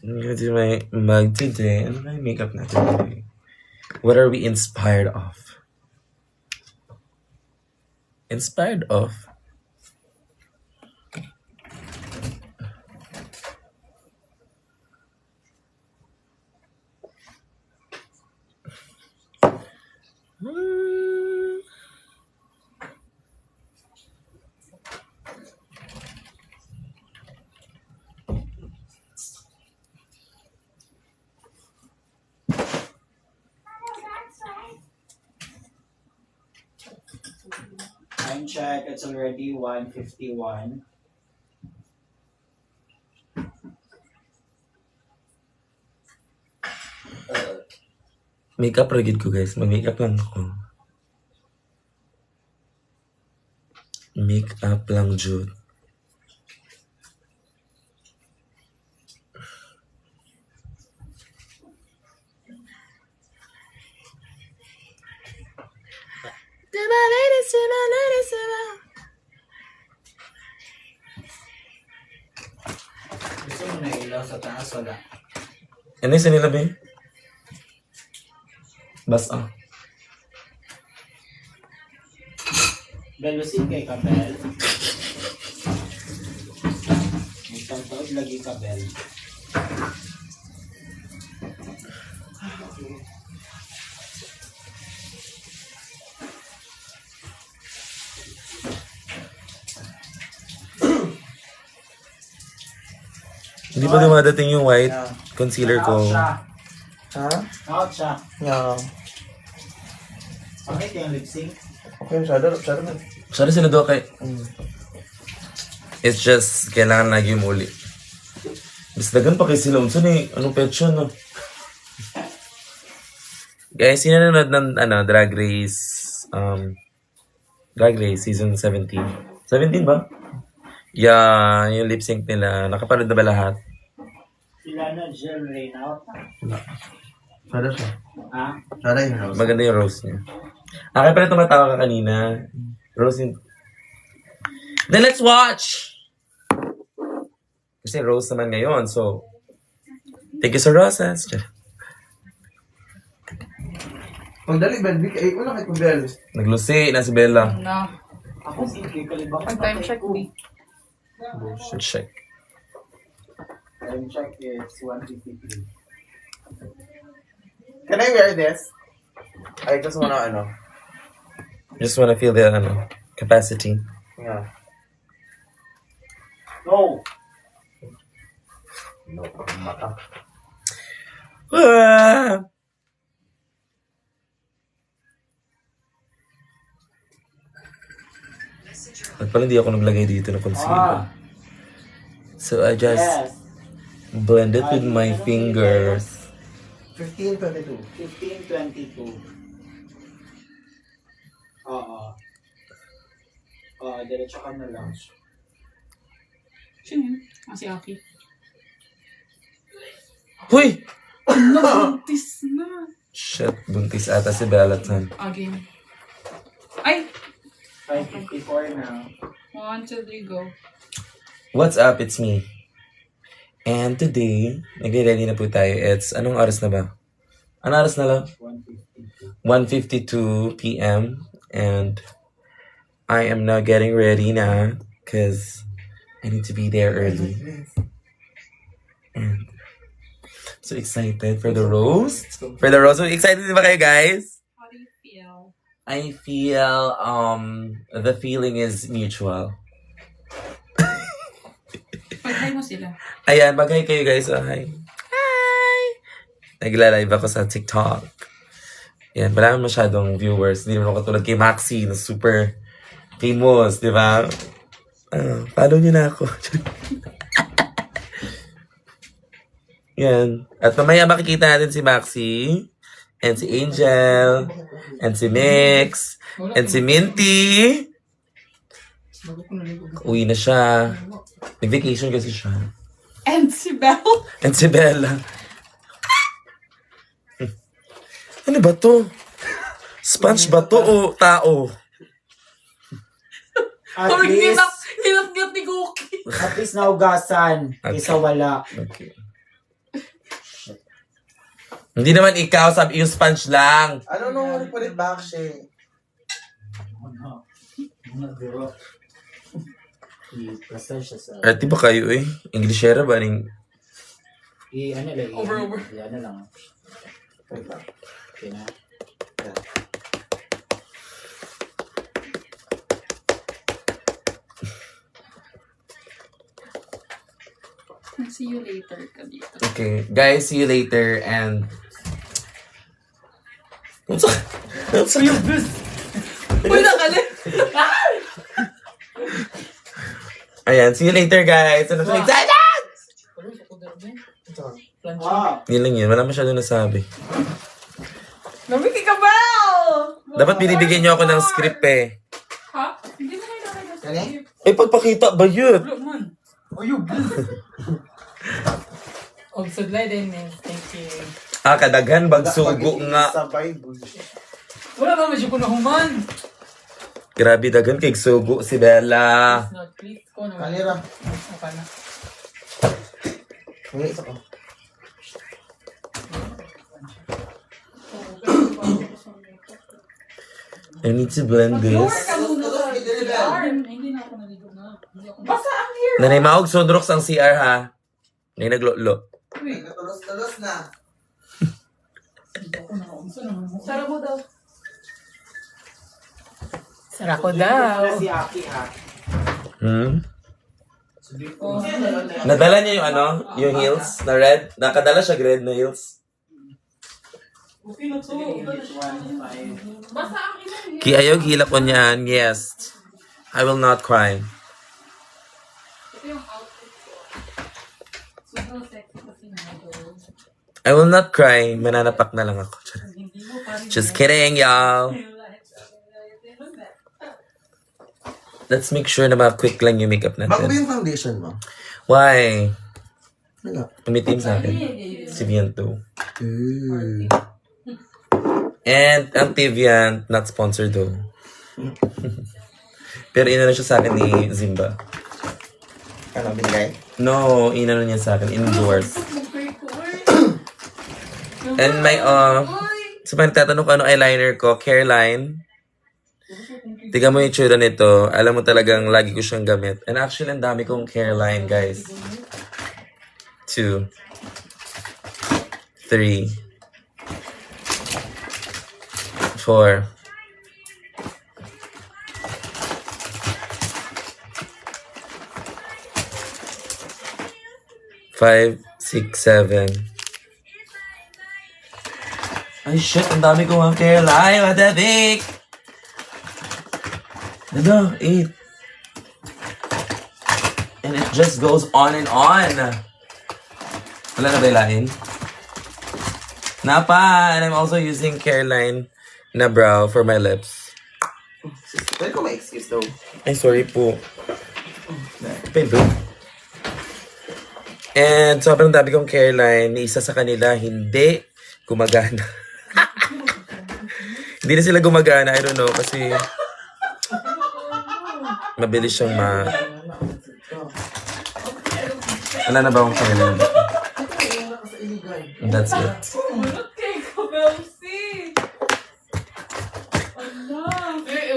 I'm gonna do my mug today. Ano ba yung makeup natin today? What are we inspired of? Inspired of? Time check, it's already 1:51. Makeup ragid ko guys. Mag-makeup lang ako. Makeup lang, Jude. Diba, ladies, diba, ladies, diba? Gusto mo na ilaw sa taas, wala. Ano yung nila ba yun? Bas ah. Belusin kay Kabel. Isang taod lagi Kabel. Hindi pa dumadating yung white Yeah. concealer ko. Out siya. Ha? Out siya. Yeah. Bakit yung lip sync? Okay, shadow na. Sana sila doon kay... It's just, kailangan lagi muli. Mas dagan pa kay sila. Unsa ni, anong petsa, no? Guys, sino nanonood ng, Drag Race, Drag Race Season 17? 17 ba? Yeah, yung lip sync nila. Nakapanood na ba lahat? Sila na Jill Reynaud. Shadow siya. Ha? Shadow yung house. Maganda yung rose niya. Kaya pala tumatawa ka kanina. Rose yung... Then let's watch! Kasi rose naman ngayon, so... Thank you sa roses. Pagdali, Ben, ay, wala kayo pagdali. Naglusi na si Bella. No. Ako simple kalibang. Pag-time check me. Should check. Time check is 1:53. Can I wear this? I just wanna, Just wanna feel the, capacity. Yeah. No! No, mata. Ah! At pala hindi ako naglagay dito ng concealer. So I just Yes. blend it with my fingers. 15:22. 15:22. Oo. Diretso ka na lang. Sino yun? Si Aki. Huy! Nabuntis na. Shit, buntis ata si Bella Tan. Again. Ay! 5:54 na. 1, 2, 3, go. What's up? It's me. And today, nagre-ready na po tayo. It's, anong oras na ba? Anong oras na lang? 1:52 p.m. And I am now getting ready na because I need to be there early. And so excited for the roast. For the roast. So excited ba kayo, guys? How do you feel? I feel, the feeling is mutual. Pag-hi mo sila. Ayan, mag-hi kayo guys. Oh, hi. Hi! Nagla-live ako sa TikTok. Yan, wala naman masyadong viewers. Hindi naman ako katulad kay Maxi na super famous, di ba? Follow nyo na ako. Yan. At mamaya makikita natin si Maxi, and si Angel, and si Mix, and si Minty. Uwi na siya. Nag-vacation kasi siya. And si Belle. And si Bella. Ano ba to? Sponge ba to o tao? At Sorry, least, hinap ni Cookie. naugasan. Okay. Kaysa wala. Okay. Hindi naman ikaw, sabi yung sponge lang. I don't know how to put it back, Shay. I-pressure siya sa... Arte ba kayo eh? Englishera ba ning... Ano lang. Over. Ano lang. Okay na. See you later ka dito. Okay, guys, see you later and... What's your best? Uy, nakalit! Ayan, see you later, guys. Ano sa excited? Yun lang yun. Wala masyado nasabi. Namiki ka ba? Dapat binibigyan niyo ako ng script eh. Ha? Hindi mo kayo nakita. Eh, pagpakita ba yun? Wala man. Og sudlay din eh. Thank you. Ah, kadaghan bagsugo nga. Sabay, bullshit. Wala ba medyo ko na human? Grabe, daghan kay sugo si Bella. Not please ko na. Kanira. Okay na. Ngayon, isa ko. I need to blend this. Hindi na ako naligo na. Hindi ako Basta ang hair. Nanay Maog, sundroks ang CR ha. Nay naglolo. Natulos-tulos na. Sarap mo daw. Sara ko daw. Si Aki ha. Nadala niya yung ano? Yung heels na red? Nakadala siya red na heels? Basta ang ilang hair. Kiyayog hilak ko niyan, yes. I will not cry. Ito yung outfit ko. Sobrang sexy kasi nga ito. I will not cry. Mananapak na lang ako. Just kidding, y'all. Let's make sure na quick lang yung makeup Bago ba natin. yung foundation mo? Why? Wala. Umitim sa akin. Si Viento. Mm. And ang Tivian, not sponsored though. Pero inano siya sa akin ni Zimba. Ano, binigay? No, inano niya sa akin. Indoors. And my, so pag tatanong ko ano eyeliner ko, Careline. Tiga mo yung tsura nito. Alam mo talagang lagi ko siyang gamit. And actually, ang dami kong Careline, guys. 2, 3, 4. 5, 6, 7. Ay, shit. Ang dami ko ang Careline. What the heck? Ano? 8. And it just goes on and on. Wala na ba ilahin? Napa! And I'm also using Careline na brow for my lips. Pwede ko ma-excuse though. Ay, sorry po. Pwede. And sobrang dami kong Careline. Isa sa kanila, hindi gumagana. Hindi na sila gumagana. I don't know. Kasi mabilis siyang wala na ba akong Careline? And that's it.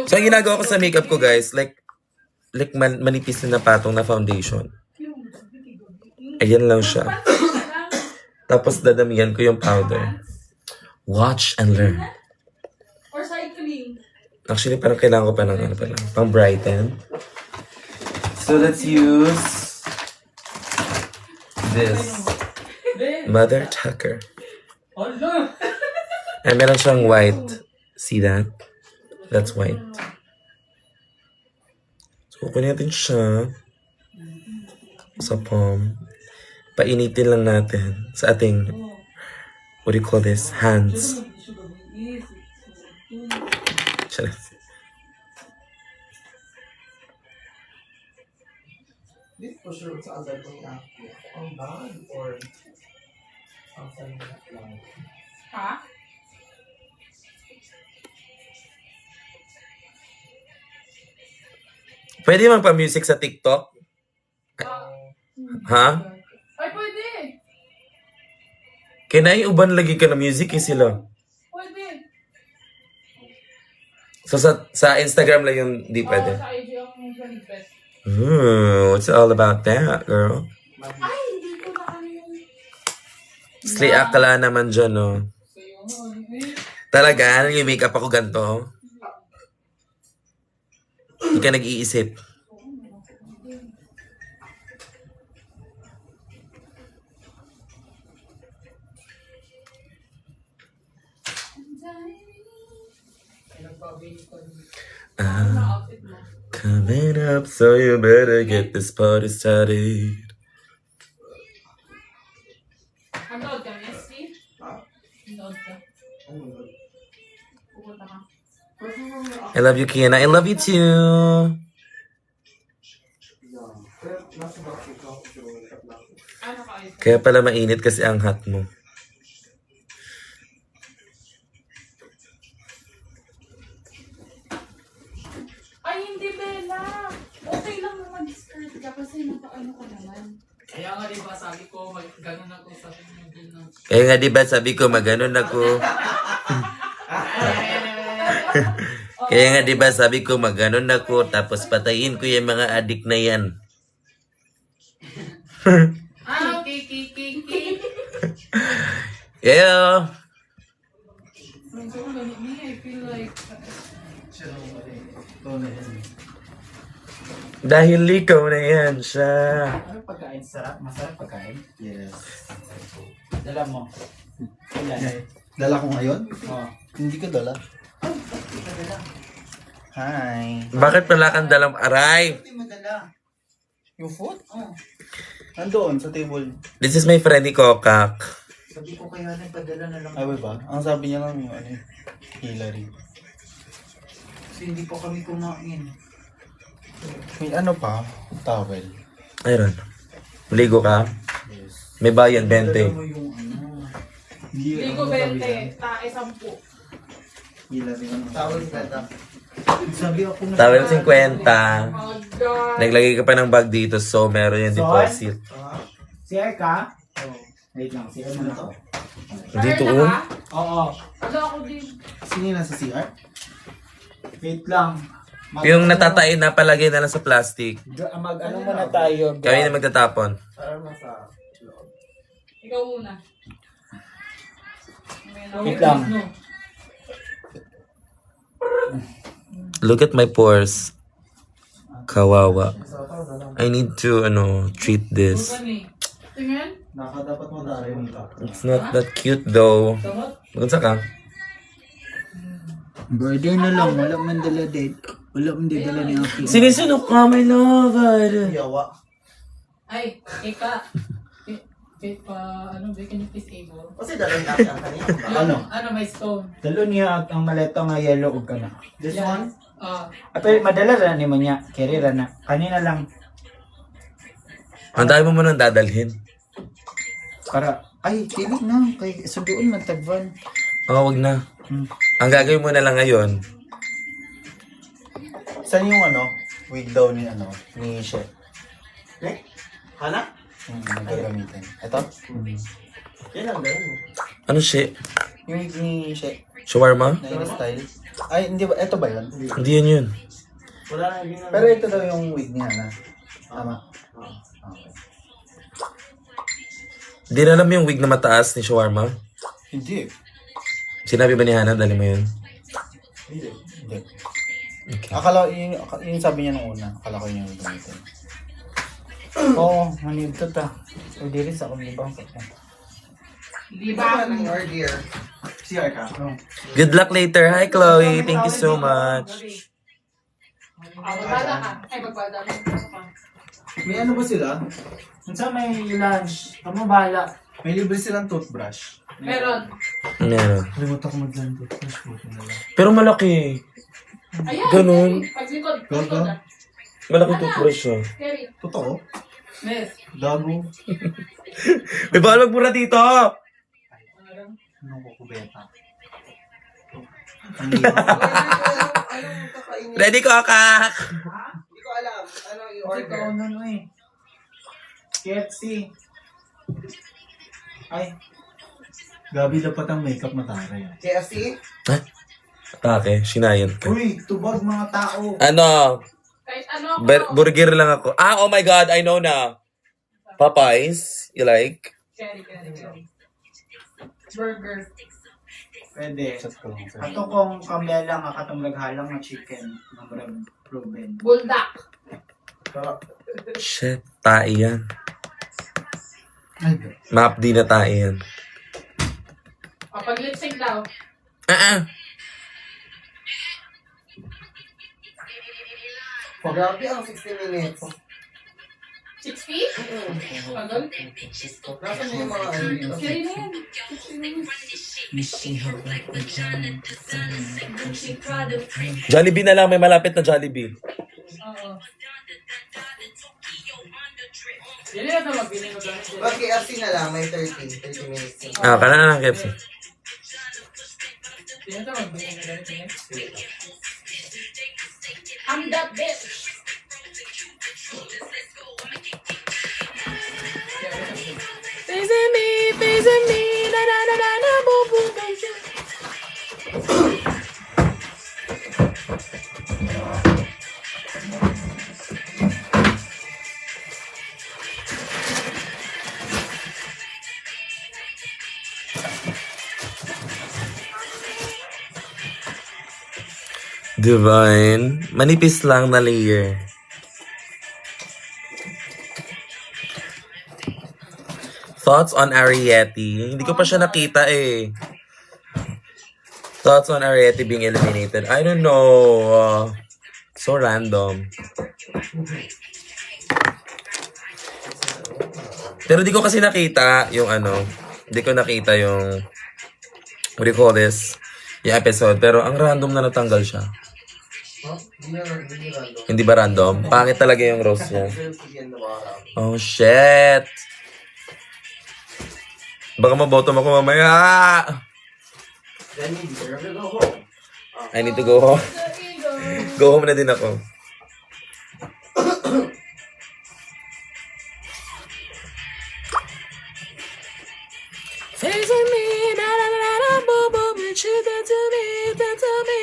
So, ang ginagawa ko sa makeup ko, guys, like manipis na patong na foundation. Ayan lang siya. Tapos dadamihan ko yung powder. Watch and learn. Or cycling. Actually, parang kailangan ko pa ng pang brighten. So, let's use this. Mother Tucker. And meron siyang white. See that? That's white. So, kukunin natin siya sa palm. Painitin lang natin sa ating, what do you call this? Hands. Charot. This for sure sa agad ko yung ang bag or outside na lang. Ha? Pwede magpa-music sa TikTok? Ha? Ay, pwede. Kinay uban lagi ka na music eh sila. Pwede. So sa Instagram lang yung di pwede. Sa IG ang request. Ooh, what's it all about that, girl? Ay, hindi ko na ano yung... Slay akala naman dyan, no? Sa'yo, eh. Talaga, yung makeup ako ganito. Hindi ka nag-iisip. Ah, Outfit mo. coming up, so you better get this party started. Hanggang ka, SC? Ah? Hanggang ka. Ano yun? Pupunta ka. I love you, Kiana. I love you too. Yeah. Pero nasa bakit ako pero makeup lang. Ano ka, ayos? Kaya pala mainit kasi ang hot mo. Ay, hindi, Bella. Okay lang na mag-skirt ka kasi naka-ano ka naman. Kaya nga diba sabi ko, ganun ako sa inyo ganun. Kaya nga diba sabi ko maganon ako. Kaya nga diba sabi ko maganon ako tapos patayin ko yung mga adik na yan. Ah, kiki. Yeah. So, me, I feel like... Dahil ikaw na yan siya. Ano pagkain? Sarap? Masarap pagkain? Yes. Dala mo. Ilan? Dala ko ngayon? Oh. Hindi ko dala. Hi. Bakit pala kang dalang aray? Hindi madala. Yung food? Oh. Nandoon sa table. This is my friend ni Kokak. Sabi ko kaya nagpadala na lang. Ay, ba? Ang sabi niya lang yung ano, Hillary. Kasi hindi pa kami kumain. May ano pa? Towel. Ayun. Maligo ka? Yes. May bayad, Dala 20. mo yung ano. Ligo 20, tae 10. Hillary. Towel ka. Sabi ako na. Tawel 50. Oh my God. Naglagay ka pa ng bag dito so meron yung deposit. CR ka? Oh. Wait lang, CR mo na ako. Dito Kaya na oh. ka? Oo. Ano ako din? Sino yung nasa CR? Wait lang. Yung natatain na palagay na lang sa plastic. Mag-ano muna tayo. Kami na magtatapon. Para nasa loob. Ikaw muna. Wait lang. Look at my pores. Kawawa. I need to treat this. Bukan eh. Tingin? Naka dapat mo dala yun ito. It's not that cute though. Samot? Maganda ka? Brother na lang. Wala man dala date. Wala man dala ni Aki. Sinisunok ka, my lover. Yawa. Ay, Eka. Wait pa, can you please able? Kasi dala natin ang kanina. Ano? May stone. Dalo niya ang maleta nga yellow ug kana. This Yes. one? Pero madala ra ni mo niya. Carry ra na. Kanina lang. Ang dami mo munang dadalhin. Para, ay, pili na. Kay sunduon man tagvan. Oh, wag na. Ang gagawin mo na lang ngayon. Saan yung wig daw ni ni Chef? Eh? Hana? Magagamitin. Ito? Yan ang dala mo. Ano siya? Yung wig ni Chef. Shawarma? Na yung style. Ay, hindi ba? Ito ba yun? Hindi yan yun. Wala na yun. Pero ito daw yung wig niya na. Tama. Okay. Hindi na alam yung wig na mataas ni Shawarma. Hindi. Sinabi ba ni Hana, dali mo yun? Hindi. Hindi. Okay. Akala, yung sabi niya nung una. Akala ko yung gamitin. Oo, manib to ta. O diri sa akong libang sa ko. Di ba? Your dear. CR ka? Good luck later. Hi, Chloe. Thank you so much. Magbada ka. Ay, magbada ka. May ano ba sila? Unsa may lunch? Kamu bahala. May libre silang toothbrush. Meron. Meron. Limutan ko mag-land toothbrush po na lang. Pero malaki. Ayan. Ganun. Paglikod. Go, go. Malaki toothbrush siya. Carry. Totoo? Yes. Gago. May bawal magbura dito. Anong kukubeta? Anong kakainin? Ready ko, Kak. Hindi ko alam. Ano yung order? Ikaw ano eh. KFC. Ay. Gabi dapat ang makeup mataray. KFC? Atake, sinayan ka. Uy, tubag mga tao. Ano? Kahit ano ako. Burger lang ako. Ah, oh my God, I know na. Popeyes, you like? Cherry. Burger. Pwede. Chat ko lang sa'yo. Ato kong kamela nga katong naghalang na chicken ng Brad Ruben. Buldak. Shit, tae yan. Ay, God. Map di na tae yan. Kapag lip sync daw. Grabe ang 60 minutes. 6 feet? Tagal. Nasaan yung mga ano dito? Cherry na yan. 60 minutes. Jollibee na lang, may malapit na Jollibee. Oo. Yan na ito magbili ko doon. But KFC na lang, may 30 minutes. Ah, kana na lang, KFC. Yan ito magbili ko doon. I'm that bitch. Facing me, da da da da da, boom boom boom. Divine. Manipis lang na layer. Thoughts on Ariete? Hindi ko pa siya nakita eh. Thoughts on Ariete being eliminated? I don't know. So random. Pero di ko kasi nakita yung ano. Di ko nakita yung what do you call this? Yung episode. Pero ang random na natanggal siya. Hindi random. Hindi ba random? Pangit talaga yung rose niya. Sige, nawakarap. Oh, shit! Baka mabotom ako mamaya! Then you deserve to go home. I need to go home. Go home na din ako. Facing me, da da da da da, boom boom, you that to me, that to me.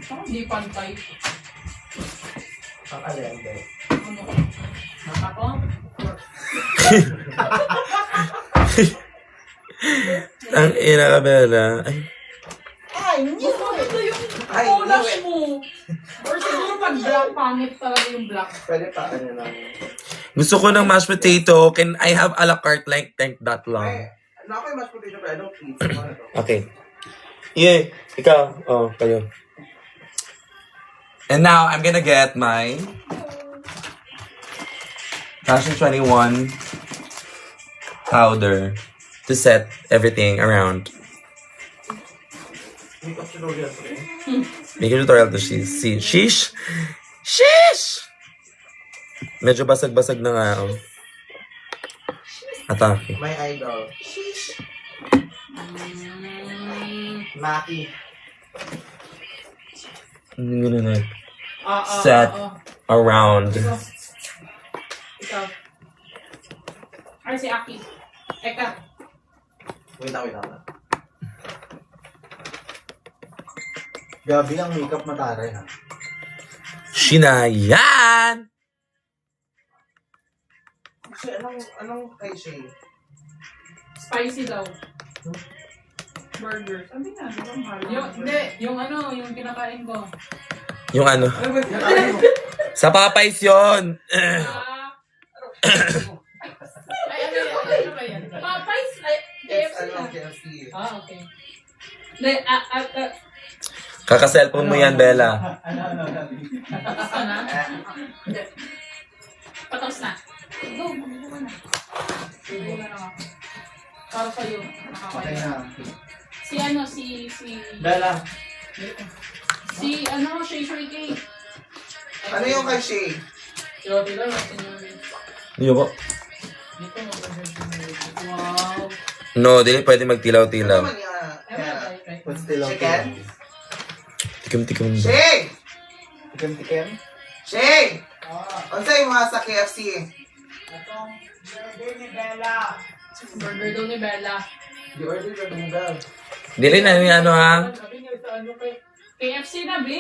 Parang di pantay. Kakalende. Ano? Ako? Ang ina ka, Bella. Ay, Ito yung Ay, collage mo. Or siguro pag black, pangit talaga yung black. Pwede pa, ano lang. gusto ko ng mashed potato. Can I have a la carte like that Ay, lang? ano ako yung mashed potato, pero I don't eat. Ano to? Okay. Yeah, ikaw. Oh, kayo. And now, I'm gonna get my Fashion 21 powder to set everything around. Makeup tutorial ko eh. Make a tutorial to see. Sheesh! Sheesh! Medyo basag-basag na nga. Oh. Atake. My idol. Maki. I'm gonna like Ah, set around. Ikaw. Ay, si Aki. Eka. Wait lang. Gabi ang makeup mataray ha. Shinayan! Kasi anong kay Shay? Spicy daw. Burger. Sabi nga, di ba mahal? Yung ano, yung kinakain ko. Yung ano? Ano ba? Sa Popeyes yun! Ay, ano ba yan? Popeyes? Ay, KFC na. KFC. Ah, okay. Kaka-cellphone mo yan, Bella. Ano. Patas ka na? Patas na. Go, mag-go ka na. Go na lang ako. Para sa'yo. Okay Nakakaya. na. Si ano, si Bella. Shay Cake. Ano yung kay Shay? Yote lang, sinuri. Hindi ko. Dito mo. Wow. No, dili pwede Ano magtilaw-tilaw. naman yung What's the love? Chicken? Tikim-tikim. Shay! Tikim-tikim? Shay! Ano sa'yo mga sa KFC? Atong burger ni Bella. Burger daw ni Bella. Di order ka ng bell. Dili na yung ano ha. Sabi niya sa ano kay... KFC na, B!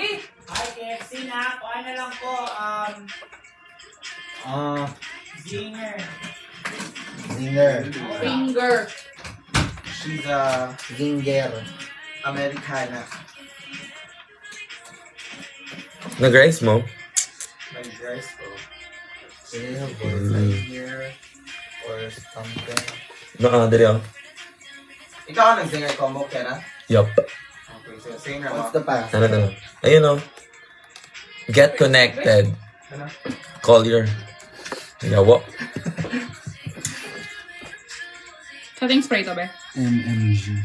Ay, KFC na. Kuha na lang po. Zinger. Zinger. Finger. She's a Zinger. Americana. Nag-rice mo? May rice po. Do you have boyfriend here? Or something? Dali ako. Ikaw ang nag-zinger combo, Kena? Yup. Okay, so singer mo. What's the pass? Ano? Ayun o. Get connected. Ano? Call your... Yawa. Setting spray to, be. MMG.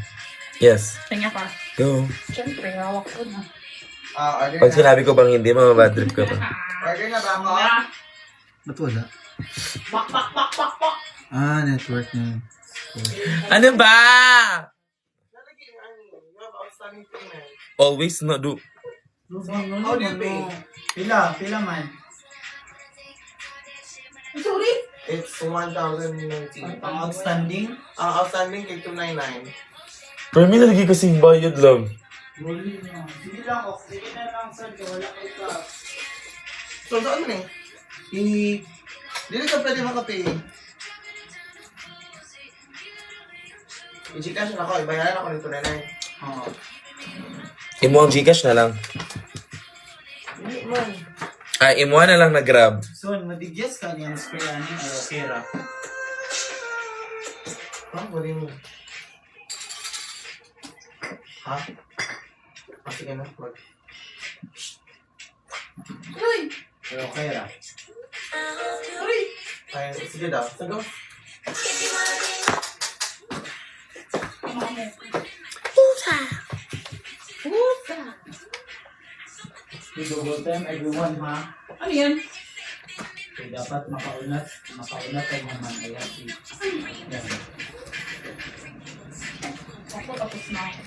Yes. Tingnan ka. Go. Siyempre, hawak ko na. Order Pag na. sinabi ko bang hindi, mababad trip ka pa. Order na ba ako? Ba't wala? Bak, bak, bak, bak, bak. Network na. Ano ba? You have outstanding payment. Always not do. How do you pay? Pila man. Sorry? It's 1,019. Ang outstanding. Ang outstanding kay 299. Pero may nalagay kasing bayad lang. Sige lang, sige na lang, sir. Wala kayo ka. So, saan mo eh? Dili ka pwede makapay. I-Gcash na ako, ibayaran ako ng 299. Oo. Imo ang Gcash na lang. Hindi man. Ay, imo na lang na Grab. So, madigyas ka niyang sprayan niya o pera. Wala mo. Ha? Sige na, mag. Uy! Pero pera. Ay, sige daw. Sago. Double time everyone, ha? Ano yan? Okay, dapat makaunat ay naman. Ayan, yan. Ako tapos na ako.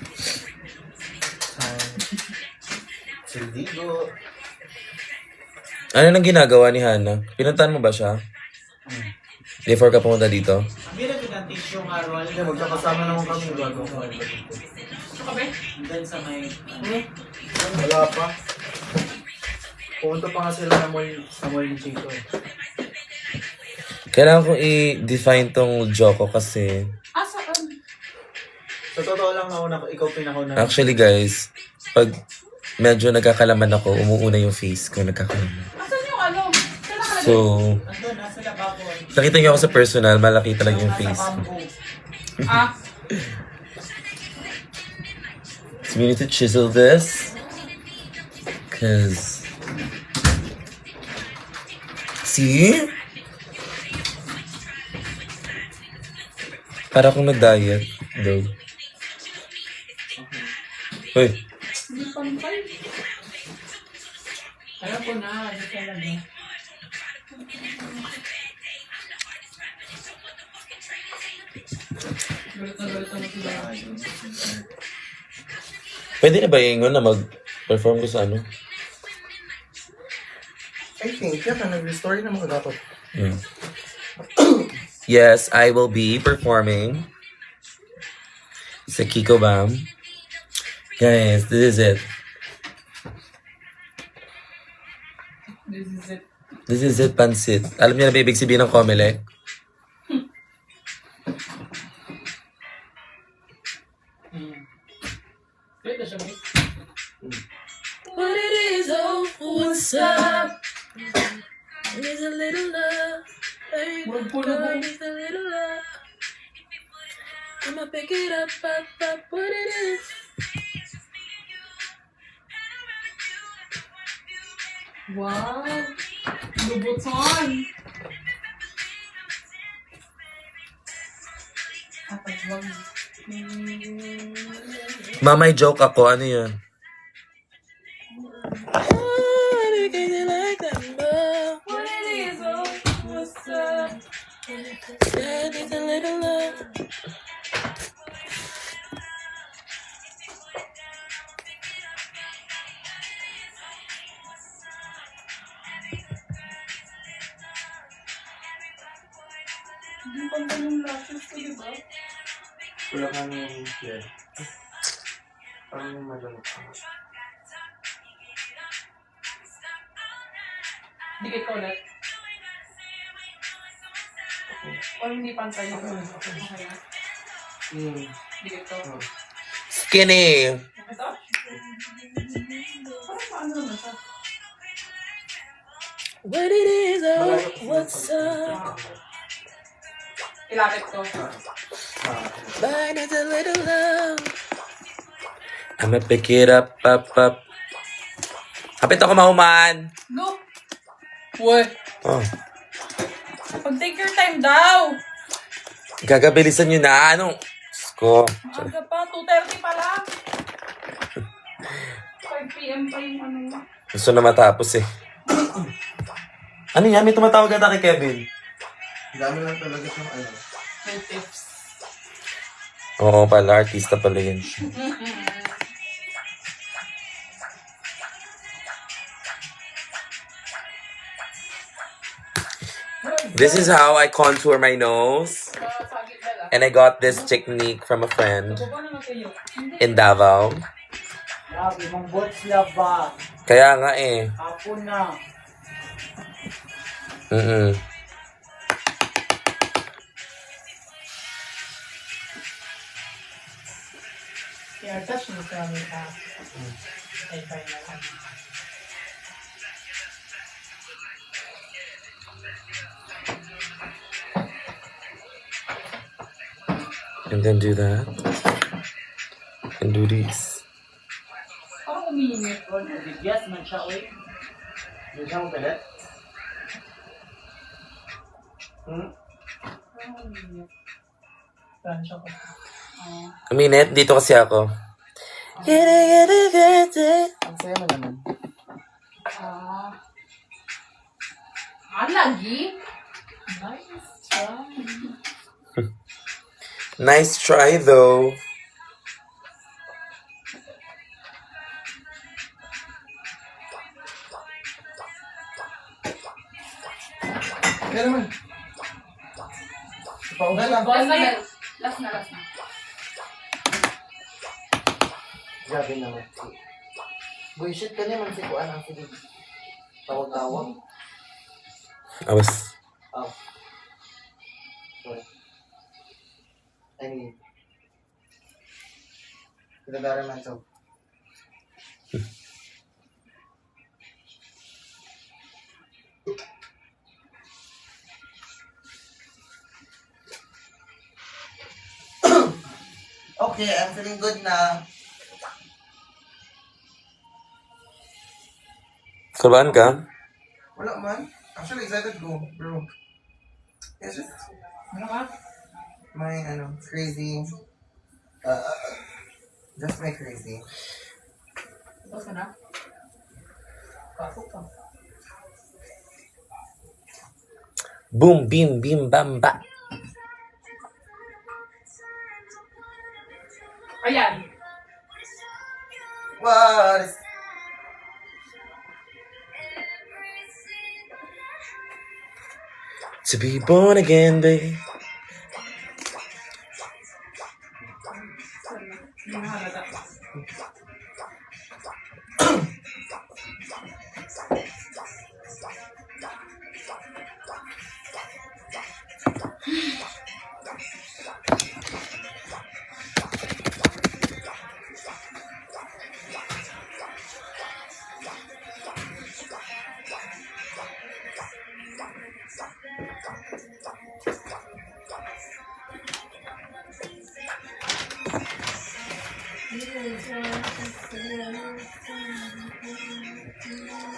Sildigo. Ano nang ginagawa ni Hannah? Pinuntahan mo ba siya? Before ka pumunta dito? Hindi na pinantis yung arwal. Hindi, magkakasama naman kami. Bago ko. Ito ka, be? Then sa may... Wala pa. Pumunta pa nga sila sa mall ni Chico. Kailangan kong i-define tong Joko kasi... Ah, saan? Sa totoo lang nauna ko, ikaw pinakauna. Actually guys, pag medyo nagkakalaman ako, umuuna yung face ko, nagkakalaman. Asan yung ano? Saan nakalagay? So, Andun, nasa lababo. nakita niyo ako sa personal, malaki talaga yung Nasa face ko. bamboo. Ah, So we need to chisel this. Cause... See? Para akong nag-diet, though. Uy, hindi pantay. Alam ko na, hindi ka lang eh. Galit na sila. pwede na ba yung na mag-perform ko sa ano? I think, yan ka, nag-restore na mga dapat. Yeah. Yes, I will be performing sa Kiko Bam. Guys, this is it. This is it. This is it, pansit. Alam niyo na ba ibig sabihin ng Comelec? Wait na siya, mate. What it is, oh, what's up? There's a little love. Murag puno ko. There's a little love. I'ma pick it up, what it is. Wow! Lubutan! Apagwag. Mamay joke ako, ano yun? What it is, oh, what's up? There's a little love. Hindi pa ba yung lashes ko, di ba? Wala ka nung hair. Parang yung malamot ka. Dikit ko ulit. O hindi pantay yung okay na. Dikit ko. Skinny. Ito? Parang paano naman siya? What it is, oh, what's up? Ilapit ko. Mine is a little love. I'ma pick it up. Kapit ako mahuman. Look! What? Oh, Pag-take your time daw! gagabilisan nyo na. Anong? Diyos ko. Maaga pa, 2:30 pa lang. 5 p.m. pa yung ano. Gusto na matapos eh. Ano yan? May tumatawag ata kay Kevin. Dami lang talaga siyang ano. May tips. Oo pala, artista pala yun. This is how I contour my nose. Sagit na lang. And I got this technique from a friend Baba naman kayo. in Davao. Grabe, mong bots love ba? Kaya nga eh. Hapon na. Mm-mm. Kaya touch mo sa amin ka. Ay, fine na lang. And then do that. And do these. Parang umiinit. Bigyas man siya, oy. Hindi siya mo pelet. Parang umiinit. Tansya ko. Minute, dito kasi ako. Ang saya mo naman. Lagi? Nice try. Nice try though. Kaya naman. Pauga lang. Last na. Grabe naman. Bullshit ka naman si Kuan ang sige. Tawag-tawag. I was... Oh. Sorry. I mean. Pinagara man so. Okay, I'm feeling good na. Kabahan ka? Wala man. Actually, excited go, bro. It's just Ano ka? my, crazy. Just my crazy. Tapos ka na? Pasok ka. Boom, bim, bim, bam, ba. Ayan. What is... To be born again, babe. Hindi na halata.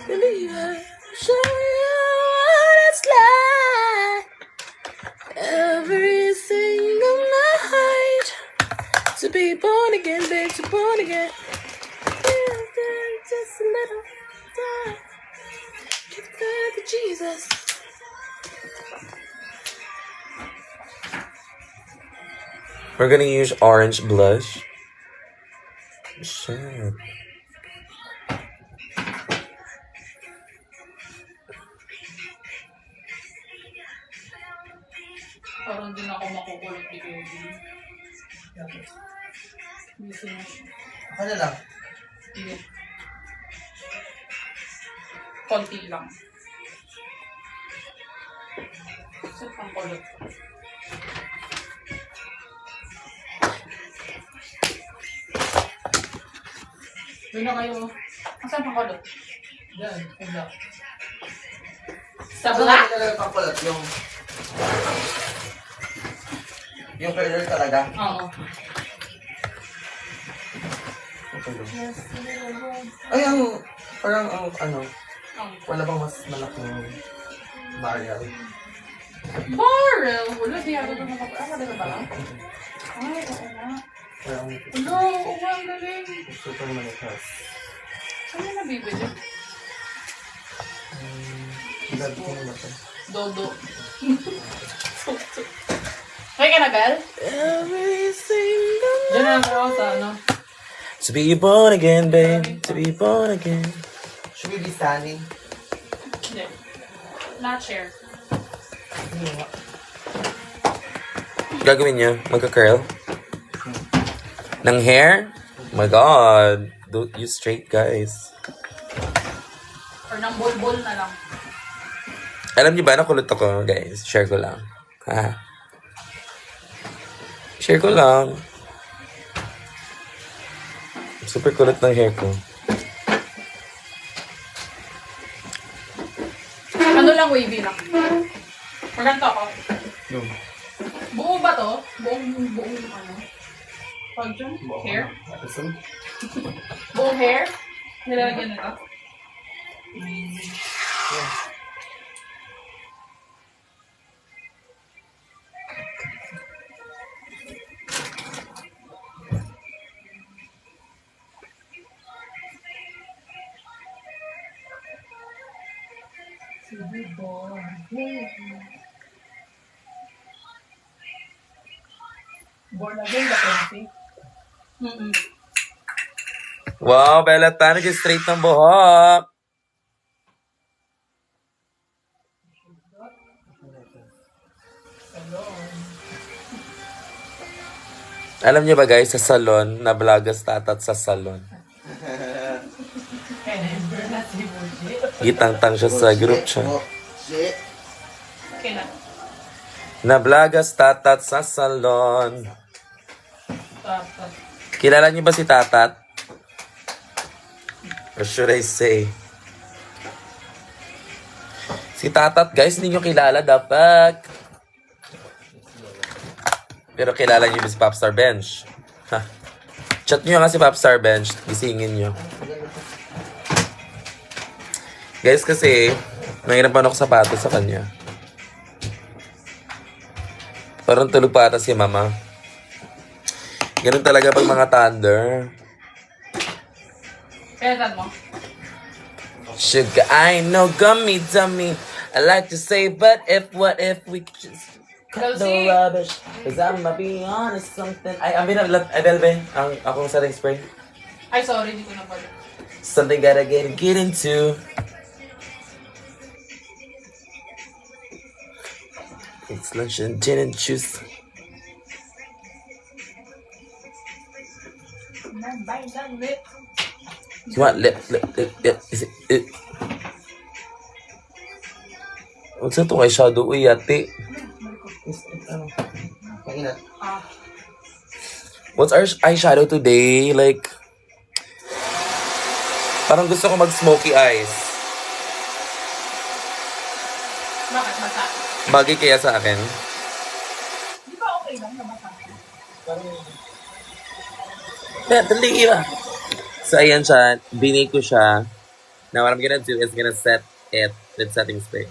Believe I show you what it's like every single night. To be born again, babe, to born again. Just a little time. Give that to Jesus. We're gonna use orange blush. Shit. Parang din ako makukulot ni Kirby. Hindi siya. Ako na lang. Hindi. Konti lang. Saan pang kulot? Doon na kayo. Saan pang kulot? Yan, kaya. Sa black? Talaga pakulat yung curler talaga. Oo. Ay, parang ano, Oo. wala bang mas malaking barrel? Barrel! Wala, di ako doon nakapag... Ah, talaga ba? Ay, oo nga. Parang Ano? Oo nga, ang galing. super manikas. Saan mo nabibili? Dad ko na ito. Dodo. Okay ka na, Bel? Diyan na ako sa ano. To be born again, babe. To be born again. Should we be standing? Hindi. Not share. Gagawin niyo? Magka-curl? Ng hair? Oh my God. Don't you straight guys. Or ng bol-bol na lang. Alam niyo ba, nakulot ako, guys. Share ko lang. Ha? Share ko lang. Super kulot ng hair ko. Ano lang, wavy lang. Or ganito ako. Buo ba to? Buong ano? Pag dyan? Hair? Buong hair? Nilalagyan na to? Born again ba kasi? Wow, Bella Tan, nag-straight ng buhok. Alam niyo ba guys, sa salon, na-vlogas tatat sa salon. Gitang-tang siya sa group siya. Shit. Okay na. Na-vlogas tatat sa salon. Tapos. Kilala niyo ba si Tatat? Or should I say? Si Tatat, guys, hindi niyo kilala dapat. Pero kilala niyo ba si Popstar Bench? Ha? Chat niyo nga si Popstar Bench. Gisingin niyo. Guys, kasi nahirapan ako sapatos sa kanya. Parang tulog pa ata si Mama. Ganun talaga pag mga thunder. Kailan mo? Sugar, I know gummy dummy. I like to say, but what if we just cut the Chelsea. rubbish? Cause I'ma be honest something. Ay, ang binalat, Adelbe, ang akong setting spray. Ay, sorry, di ko na pala. Something gotta get into. It's lunch and gin and juice. You want lip. Is it? What's that itong eyeshadow? Uy, yate. Maingat. What's our eyeshadow today? Like, parang gusto ko mag-smoky eyes. Bakit basa? Bagay kaya sa akin? Di ba okay lang na basa? Dali ba? So, ayan siya. Binake ko siya. Now, what I'm gonna do is gonna set it with setting spray.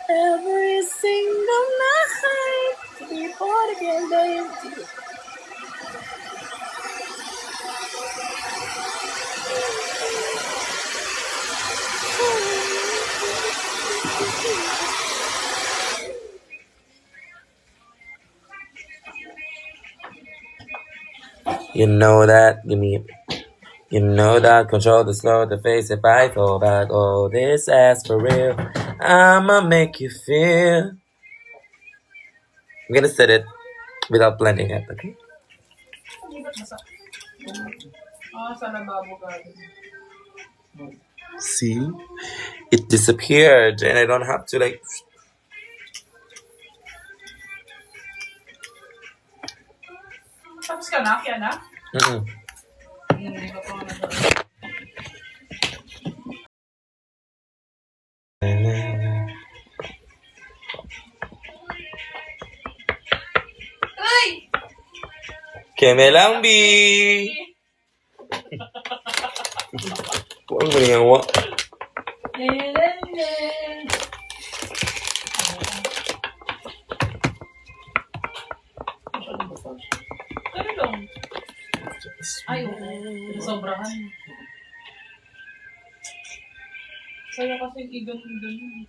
Every single night before again, baby. You know that, give me. You know that, control the slow, the face if I go back. Oh, this ass for real. I'ma make you feel. I'm gonna set it without blending it, okay? Sa lababo ka. See? It disappeared and I don't have to like... Tapos ka na? Kaya na? Mm-mm. Hindi ko pa na. Ay! Kemelambi! Ano ba yung wa? Ano lang? Ay, oo. Sobrahan. Saya kasi igan-igan.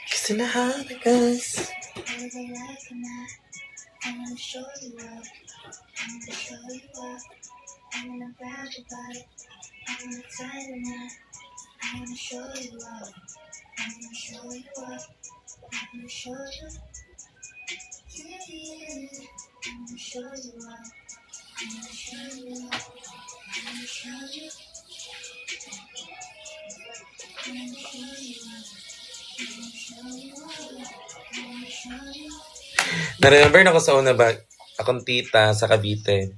Kiss in the heart, guys. Na-remember na ko sa una ba, akong tita sa Cavite.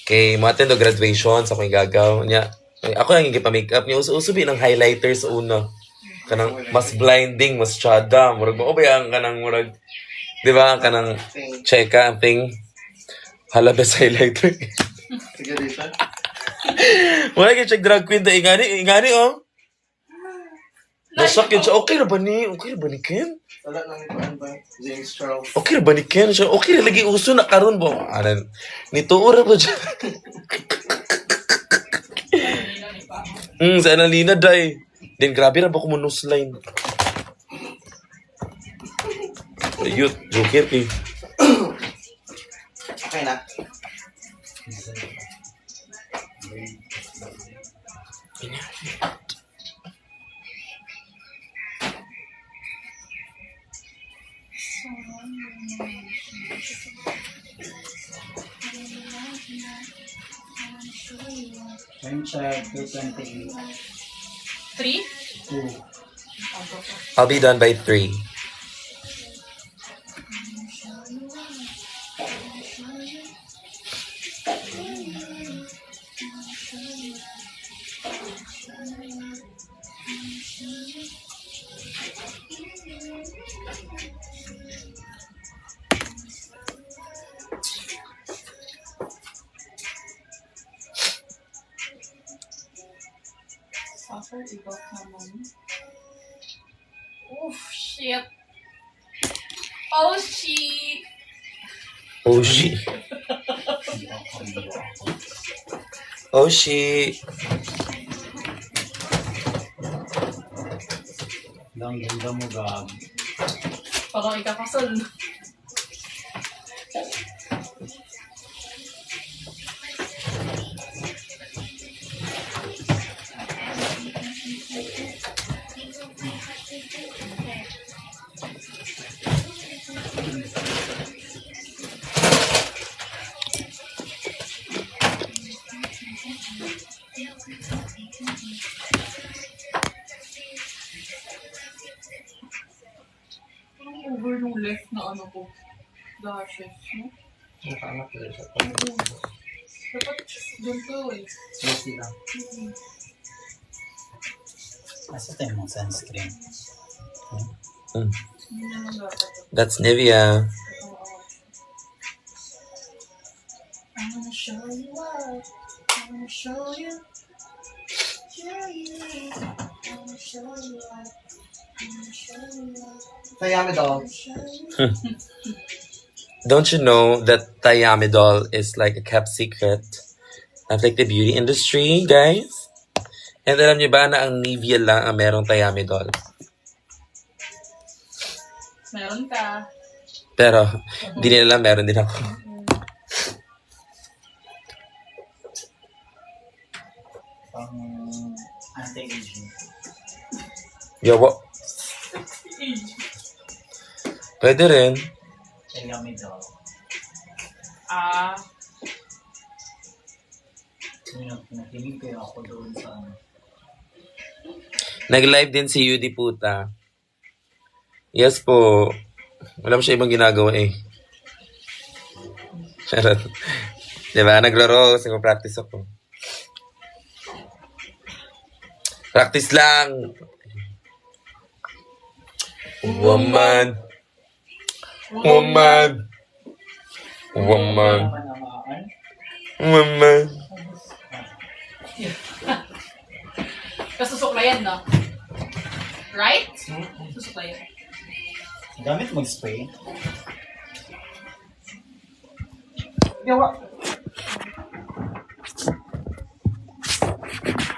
Kay mo attend o graduation sa akong gagaw niya. Ako yung gipa-makeup niya. Uso-uso ng highlighter sa una. Kanang mas blinding, mas tiyada. Murag mo ba ang kanang murag, di ba? Kanang cheka, ang thing. Hala, best highlighter. Sige, Rita. Wala kayo check drag queen na ingani, oh. Nasak yun siya. Okay na ba ni Ken? Wala nang ipaan ba? James Charles. Okay na ba ni Ken? Siya, okay na lagi uso na karon ba? Anan, nituura po dyan. Sa Annalena, day. Then, grabe na ba ko line. Ayut, joker eh. Okay na. Time check, 2:28. 3? 2. I'll be done by 3. Suffer, ibot naman. Oof, shit. Oh, shit. Oh, shit. Oh, shit. Lang ganda mo, Gab. Parang ikakasal. Over yung left na ano ko. Dashes, no? Nakaanap na siya. Dapat ganito eh. Easy lang. Nasa tayo mong sunscreen. Hindi naman dapat. That's Nivea. I'm gonna show you up. I'm gonna show you. I'm gonna show you up. I'm gonna show you up. Tayami daw. Don't you know that Thiamidol is like a kept secret of like the beauty industry, guys? And alam niyo ba na ang Nivea lang ang merong Thiamidol? Meron ka. Pero, di nila alam, meron din ako. Pang anti-aging. Yawa. Pwede rin. Tayami daw. Ah, Nakinig kayo ako doon sa ano. Nag-live din si Yudi Puta. Yes po. Wala mo siya ibang ginagawa eh. Charot. Diba? Nagro-rose. Nag-practice ako. Practice lang. Woman. Woman. Woman. Manamaan. Woman. kasusuklayan, no? Right? Susuklayan. Gamit mag-spray. Yawa.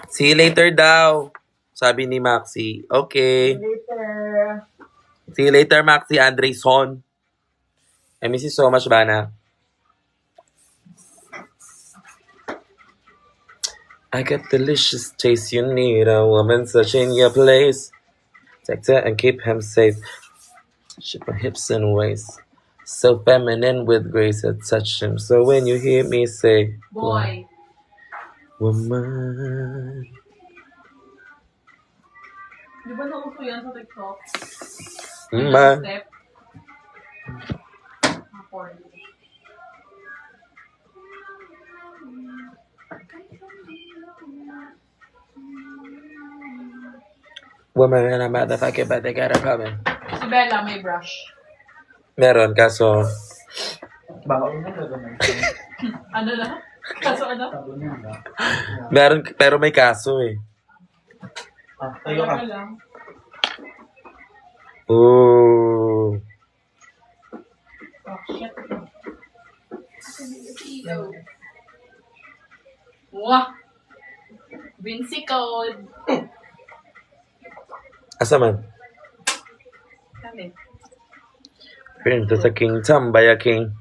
See you later daw. Sabi ni Maxi. Okay. Later. See you later, Maxi Andreson. I miss you so much, Bana. I got delicious taste. You need a woman searching your place. Take that and keep him safe. Shape my hips and waist. So feminine with grace. I touch him. So when you hear me say, Boy. woman. Di ba nauso yan sa TikTok? Ma. Step. Accord. Woman and a motherfucker, but they got a problem. Si Bella may brush. Meron, kaso Baka una ka naman. Ano na? Kaso ano? Tabo niya ba? meron, pero may kaso eh. Tayo ka. Ano lang. Ooh. Oh, shit. Wah! Vinci Code. Asa man? Kami. Princess a king, tambay a king.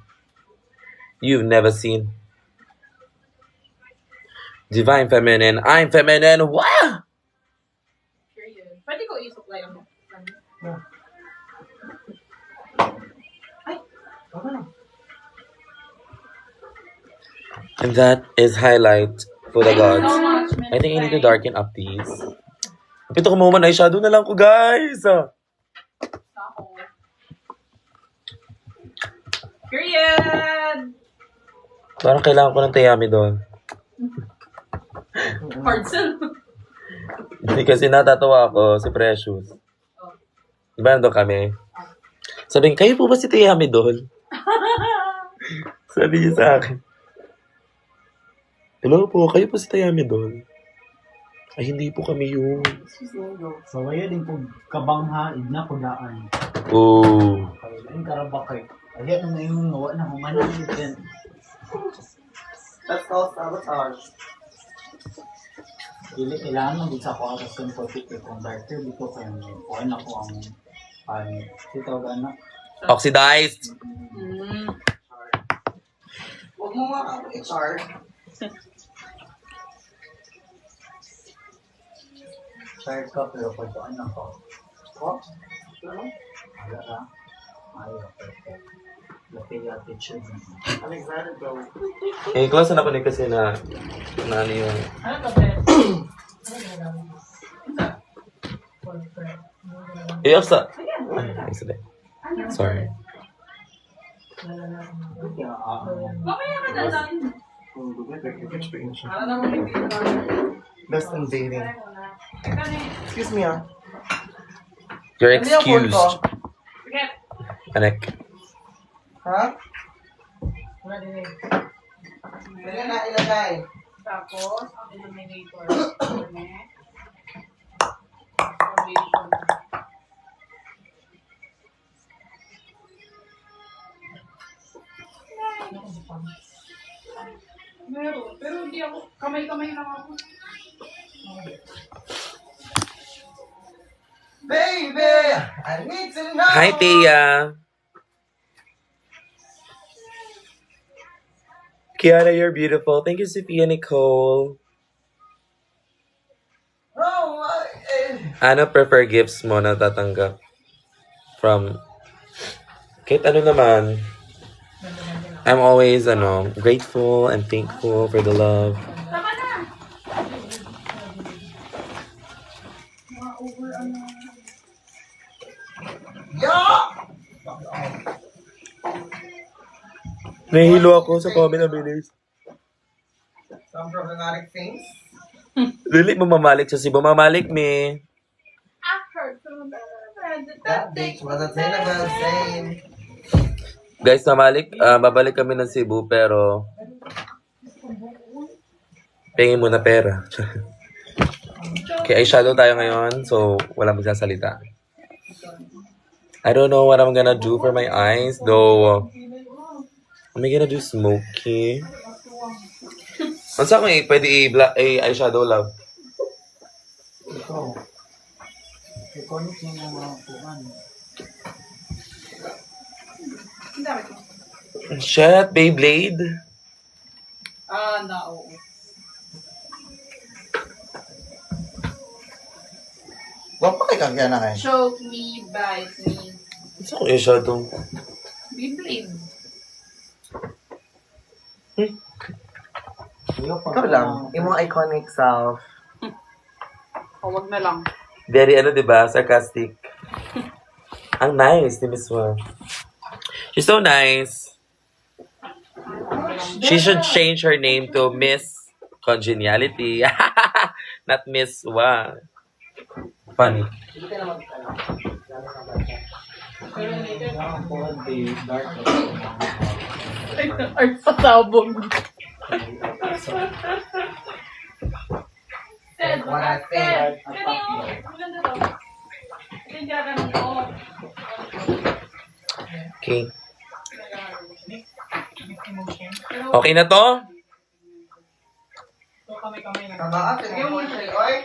You've never seen. Divine feminine, I'm feminine. Wow! Sure yun. Pwede ko isupply ang And that is highlight for the gods. so much, I think I need to darken up these. Pito ko mo man eyeshadow na lang ko, guys. Ako. Period! Parang kailangan ko ng tayami doon. Hard sell. Hindi kasi natatawa ako si Precious. Oh. Diba nandun kami? Sabi niya, kayo po ba si Tayami doon? Sabi niya sa akin. Hello po, kayo po si Tayami doon? Ay, hindi po kami yun. So, kaya din po kabanghaid na kudaan. Oh. Kaya din karabakay. Kaya na yung nawa na humanan din. That's called sabotage. Dili kailangan mo sa ako sa conflict converter dito kaya kuha na ko ang sitaw gana. Oxidized. Huwag mo nga ako i-char. Share ka pero pag kuha na ko. What? Ano? Wala ka. Ayaw. Perfect. Lapit yung attitude. I'm excited though. Eh, klase na pa rin kasi na ano yung... Ano to, Ben? Eh, asa? Ay, sorry. Sorry. Mamaya ka na lang. Para na mo yung Best in dating. Excuse me ah. You're Ano yung phone ko? excused. Forget. Anek. Ha? Wala din eh. Ano na ilagay? Tapos, ang illuminator. Connect. Foundation. Meron. Pero hindi ako. Kamay-kamay lang ako. Baby, I need to know. Hi, Tia. Kiara, you're beautiful. Thank you, Sophia Nicole. Oh, Ano prefer gifts mo na tatanggap? From, kahit ano naman. I'm always, grateful and thankful for the love. Tama na! Mga over ano. Nahihilo ako sa comment na bilis. Some problematic things. Dili mo mamalik sa Cebu. Mamalik me. After That date was attainable, same. Guys, babalik kami ng Cebu pero pingin muna pera. Kaya eyeshadow tayo ngayon, so wala magsasalita. I don't know what I'm gonna do for my eyes, though. Am I gonna do smoky? Ano sa akin pwede eyeshadow love? Ikaw. Ikaw yung mga kuhan. Ang dami ko. Shit, Beyblade. Oo. Huwag pa kay kagyan na kayo. Choke me, bite me. Ano sa akin eyeshadow? Beyblade. Ikaw lang. Yung mga iconic self. Huwag na lang. Very, diba? Sarcastic. Ang nice ni Miss Wa. She's so nice. She should change her name to Miss Congeniality. Not Miss Wa. Funny. Ang kuhan, the dark. Art pasabog. Ted, What I think. Ang ganda to. Yung gagawin ko. Okay. Okay na to? Kabaas, yung mo siya, oy.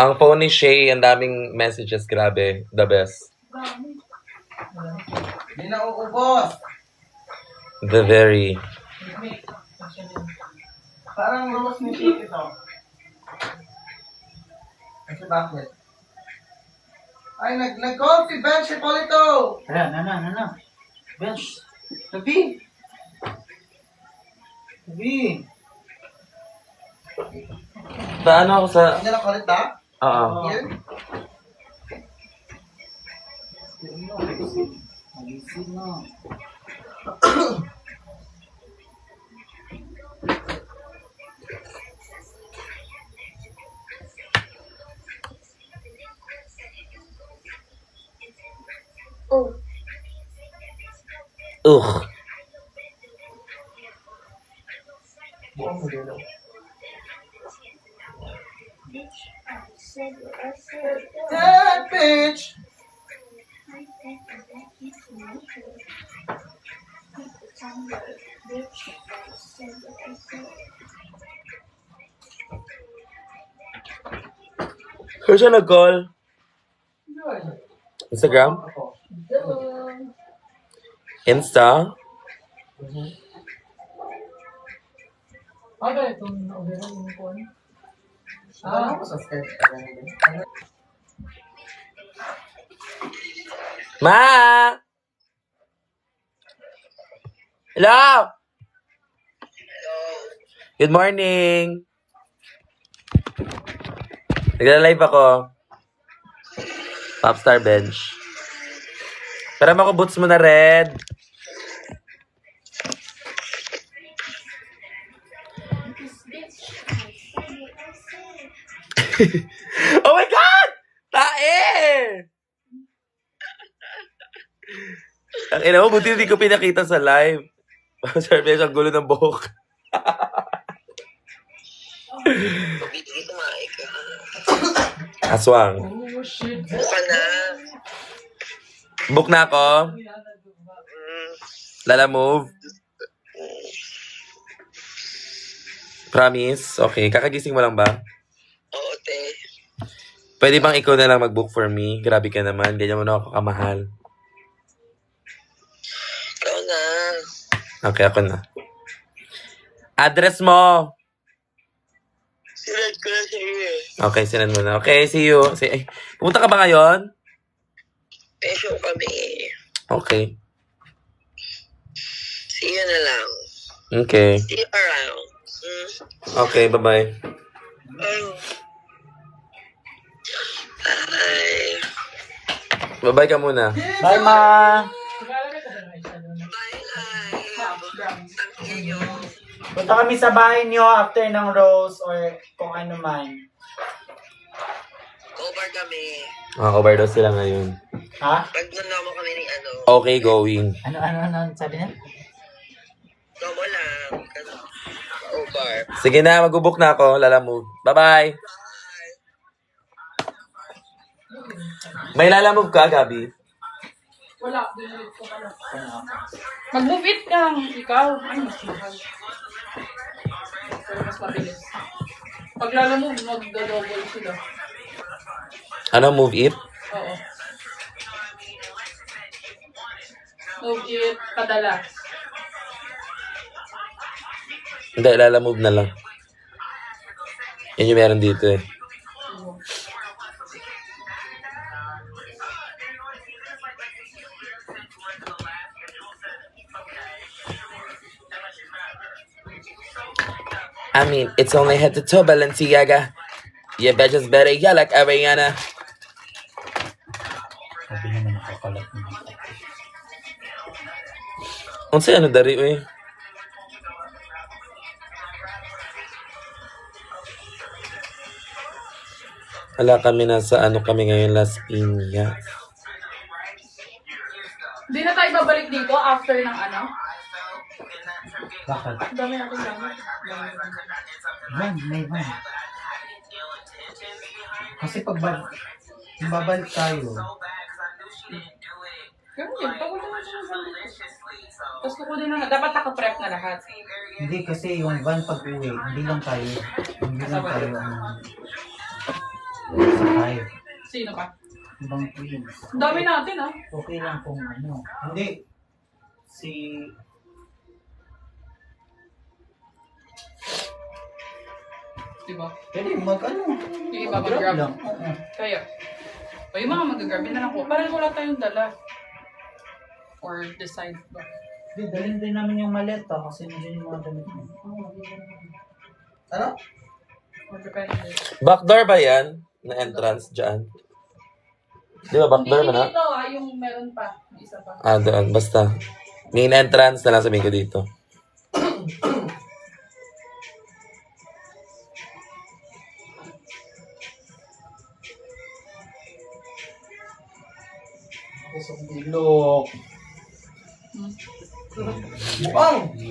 Ang phone ni Shay, ang daming messages. Grabe. The best. Hindi na uubos. The very. Parang rules ni Chick ito. Kasi bakit? Ay, nag-call si Ben Chipolito! Nana. Bench. Tabi. Paano ako sa... Hindi na kulit na? Oo. Here? Nagising na. Ugh. That bitch! Saan siya nag-call? Instagram? Insta? Ano itong overall yung kuhan? Ano sa sketch? Ma! Hello! Good morning! Nagla-live ako. Popstar Bench. Para mo ko boots mo na red. Oh my God! Tae! Ang ina mo, buti hindi ko pinakita sa live. Sir Bench, ang gulo ng buhok. Aswang. Oh shit! Book na ako. Lala move. Promise? Okay. Kakagising mo lang ba? Oo, te. Pwede bang ikaw na lang mag-book for me? Grabe ka naman. Ganyan mo na ako kamahal. Ikaw na. Okay, ako na. Address mo! Sinad ko na sa'yo eh. Okay, sinend mo na. Okay, see you. Ay, pumunta ka ba ngayon? May show kami. Okay. See you na lang. Okay. See you around. Okay, bye-bye. Oh. Bye. Bye-bye ka muna. Bye, ma! Bye, live. Thank you. Punta kami sa bahay niyo after ng Rose or kung ano man. Over kami. Overdose sila ngayon. Ha? Pag naman kami ng ano. Okay, going. Ano sabi niya? Nomo lang. Over. Sige na, mag-book na ako. Lalamove. Bye-bye. May lalamove ka, Gabi? Wala, dinulit ko pala. Mag-move it lang, ikaw. Ay, mas mahal. Pero mas mabilis. Pag lalamove, mag-double sila. Ano, move it? Oo. Move it, padala. Hindi, lalamove na lang. Yan yung meron dito eh. I mean, it's only head to toe, Balenciaga. You bitches better yell like Ariana. Sabi naman nakakalat mo. Unsa ano dari eh? Wala kami nasa ano kami ngayon, Las Piñas. Hindi na tayo babalik dito after ng ano? Bakit? Dami natin gamit. May van. Kasi pag babalik tayo, Ganun din, pag wala na siya ng tapos kukunin na, dapat naka-prep na lahat. hindi kasi yung van pag uwi, hindi lang tayo ang sakay. Sino pa? Ibang team. Ang dami natin ah. Okay lang kung ano. Hindi. Diba? Pwede mag-ano. Yung iba mag-grab. lang. Oo. Kaya. O yung mga mag-grab, yun na lang po. Parang wala tayong dala. Or decide ba? Hindi, dalhin din namin yung maleta kasi nandiyan yung mga damit mo. Ano? Or depende. Backdoor ba yan? Na entrance dyan? Di ba backdoor Hindi na na? dito ah, yung meron pa. May isa pa. Ah, doon. Basta. Main entrance na lang sabihin ko dito. Kusok bilog.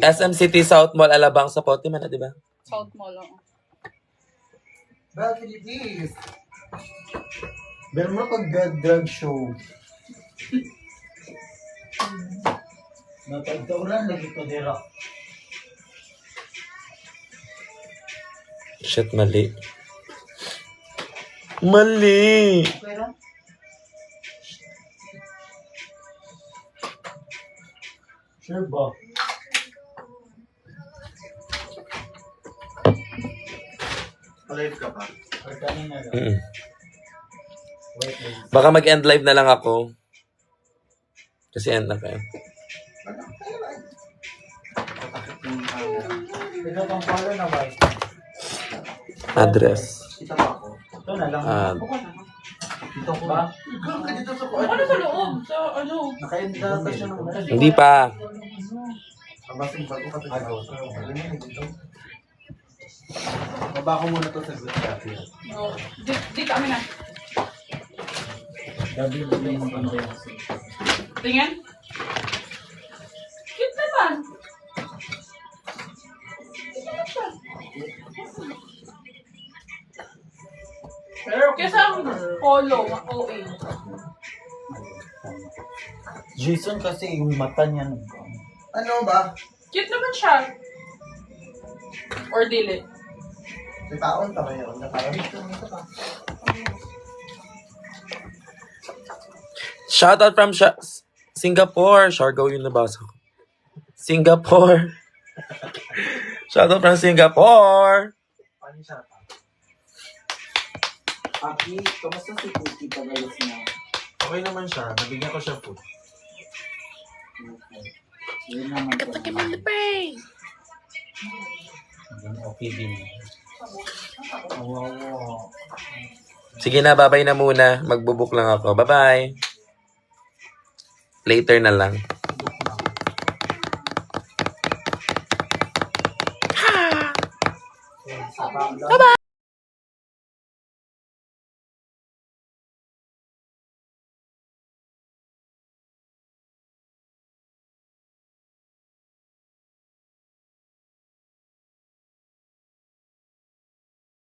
SM City South Mall, Alabang sa Potiman na, di ba? South Mall lang. Bakit it is? Meron mo pag drug show. Natagtauran lagi ko dira. Shit, mali. Mali! Pero, sure ba? Alive ka pa? Or kanina lang? Mm-mm. Wait, wait. Baka mag-end live na lang ako. Kasi end na kayo. Ito pang color na white. Address. Kita pa ako. Ito na lang. Dito ko. Ba? Ka dito sa Ano sa loob? Sa ano? Naka-endata siya ng Hindi pa. Abasing bago kasi sa dito. Baba ko muna to sa good copy. Oh, di kami na. Gabi na yung mga Tingin? Cute naman. Pero kesa ang polo, OA. Jason kasi yung mata niya. Ano ba? Cute naman siya. Or dili. May taon pa ngayon. Shoutout from Singapore. Shargo yung nabasa ko. Singapore. Shoutout from Singapore. Paano siya? Aki, kamusta si Cookie pag-alis niya? Okay naman siya. Nabigyan ko siya food. Okay. Yun naman po. Okay din. Wow. Sige na, babay na muna. Magbubuk lang ako. Bye-bye. Later na lang. Bye-bye!